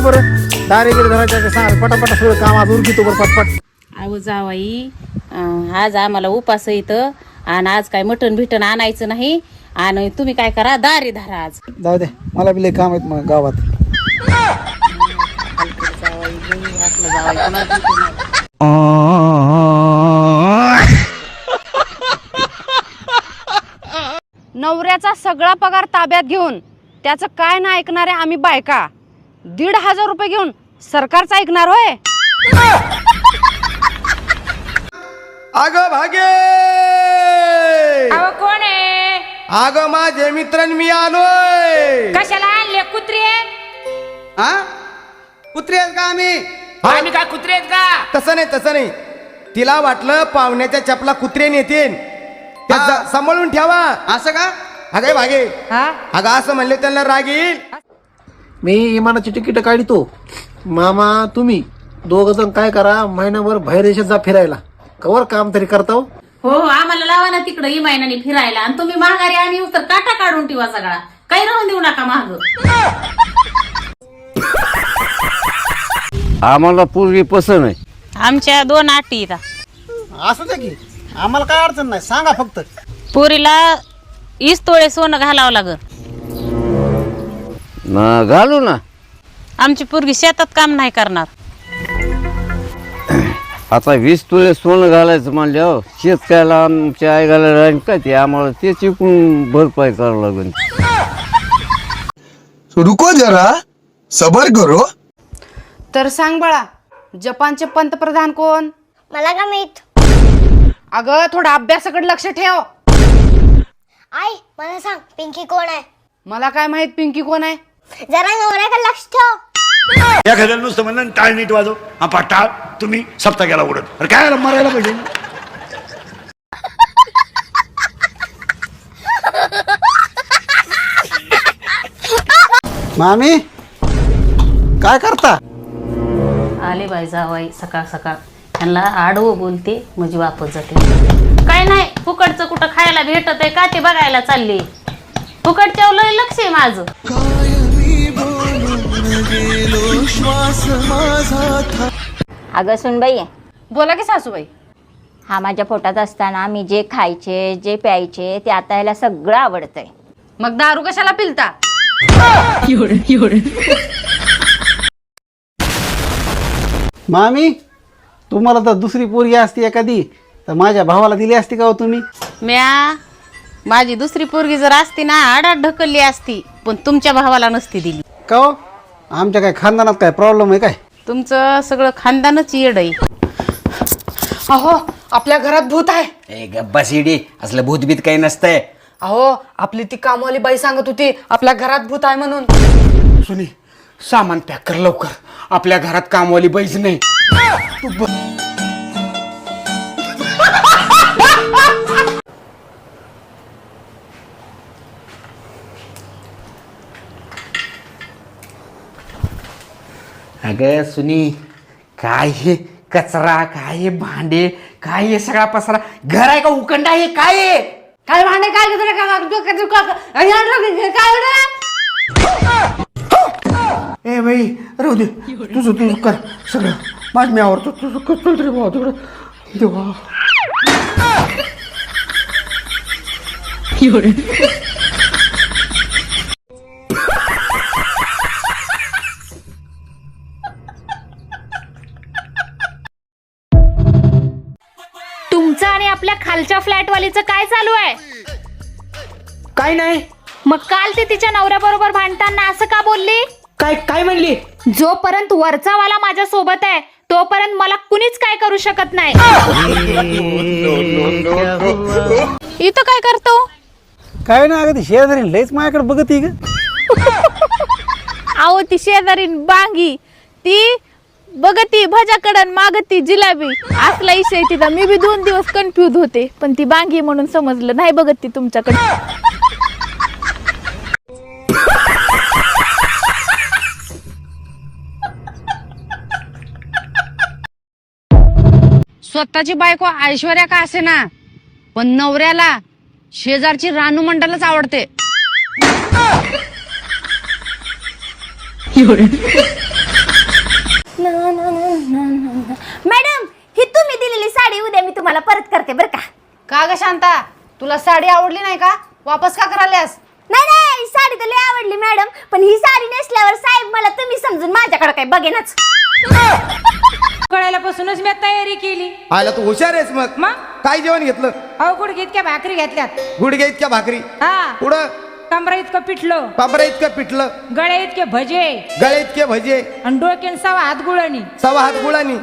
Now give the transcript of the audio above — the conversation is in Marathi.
बरं दारेगिरी धरायचं सांग पटापट सगळं काम आज उरकितो बरं पटपट. अहो जावाई आज आम्हाला उपास इथं आणि आज काय मटण बिटन आणायचं नाही आणि तुम्ही काय करा दारी धरा आज. जाऊ दे मला बी लय काम आहेत मग गावात. नवऱ्याचा सगळा पगार ताब्यात घेऊन त्याचं काय ना ऐकणारे आम्ही बायका 1,500 रुपये घेऊन सरकारचं ऐकणार होय. अगं भागे अहो कोण आहे? अगं माझे मित्र मी आलोय. कशाला आणले कुत्रे? हा कुत्रे आहेत का आम्ही? आम्ही काय कुत्रे आहेत का? तसं नाही तिला वाटलं पाहुण्याच्या चपला कुत्रे नेतील त्या सांभाळून ठेवा असं का? अगं भागे अगं असं म्हणले त्यांना राग येईल. मी विमानाची तिकीट काढतो. मामा तुम्ही दोघ जण काय करा महिनाभर बाहेर जा फिरायला कवर काम तरी करता. हो आम्हाला लावा ना तिकडं इमायनाने फिरायला आणि तुम्ही महागारी आणि तर काटा काढून ठेवा सगळा काही राहून देऊ नका महाग. आम्हाला पूर्वी पसंत आहे. आमच्या 2 अटी असू द्या की आम्हाला काय अडचण नाही सांगा फक्त. पुरीला 20 तोळे सोनं घालावं लागल. घालू ना. आमची पोरगी शेतात काम नाही करणार. आता 20 तोळे सोनं घालायचं म्हणल्यावर शेतकऱ्याला आमच्या आई घालायला राहील का ते आम्हाला ते चिकून भरपाई करावं लागेल. रुको जरा सबर करो. तर सांग बाळा जपानचे पंतप्रधान कोण? मला का माहित? अगं थोडा अभ्यासाकडे लक्ष ठेव. आई मला सांग पिंकी कोण आहे? मला काय माहित पिंकी कोण आहे? जरा नवऱ्याकडे लक्ष ठेव. या घराला नुसतं म्हणलं टाळ नीट वाजव हा टाळ तुम्ही सप्ता गेला उडत अरे काय मरायला पाहिजे. मामी काय करता? आले बाई जावाई सकाळ सकाळ त्यांना आडवं बोलते म्हणजे वापस जाते. काय नाही फुकटचं कुठं खायला भेटत आहे का ते बघायला चालले. फुकटच्या लय लक्ष आहे माझं. अगं सुनबाई बोला की सासूबाई. हा माझ्या पोटात असताना मी जे खायचे जे प्यायचे ते आता याला सगळं आवडतंय. मग दारू कशाला पिलता? मामी तुम्हाला तर दुसरी पोरगी असती एखादी तर माझ्या भावाला दिली असती का हो तुम्ही? म्या माझी दुसरी पोरगी जर असती ना आडात ढकलली असती पण तुमच्या भावाला नसती दिली. का हो आमच्या काय खानदानात काय प्रॉब्लेम आहे काय? तुमचं सगळं खानदानच येड आहे. अहो आपल्या घरात भूत आहे. ए गप्पा सीडी असलं भूतबीत काही नसतंय. अहो आपली ती कामवाली बाई सांगत होती आपल्या घरात भूत आहे म्हणून. सुनी सामान पॅक कर लवकर आपल्या घरात कामवाली बाईच नाही. अगं सुनी काय हे कचरा काय हे भांडे काय हे सगळा पसरा घर आहे का उकंड आहे काय आहे? काय भांडे काय ए बाई राहू दे तुझं कर सगळं माझ मी आवडतो तुझं कर तरी भाऊ तिकडं देवा. तुमचं आणि आपल्या खालच्या फ्लॅटवालीचं काय चालू आहे? काय नाही. मग काल ती तिच्या नवऱ्याबरोबर भांडताना असं का बोलली? काय काय म्हणली? जोपर्यंत वरचा वाला माझ्या सोबत आहे तोपर्यंत मला कुणीच काय करू शकत नाही. इथं काय करतो? काय ना अगदी शेजारी लयच माझ्याकडे बघत आहे ग. अहो ती शेजारी बांगी ती बघती भजाकडन मागती जिलाबी असला इशय तिथं. मी बी 2 दिवस कन्फ्युज होते पण ती बांगी म्हणून समजलं नाही बघत ती तुमच्याकडे. स्वतःची बायको ऐश्वर्या का असे ना पण नवऱ्याला शेजारची रानू मंडलच आवडते. तुम्हाला परत करते बरं का. का ग शांता, तुला साडी आवडली नाही का? वापस का करायल्यास? नाही नाही, साडी तर लय आवडली मॅडम, पण ही साडी नेसल्यावर साहेब मला तुम्ही समजून माझ्याकडे काय बघेनच. कळायलापासूनच मी तयारी केली. आयला तू हुशार आहेस मग. मग? काय जेवण घेतलं? अहो गुडघे इतक्या भाकरी घेतल्यात. गुडघे इतक्या भाकरी. हा, पुढं कमरा इतकं पिठलं, पापरा इतकं पिठलं, गळे इतके भजे गळे इतके भजे, आणि डोक्यान 6 हात गुळणी. 6 हात गुळानी.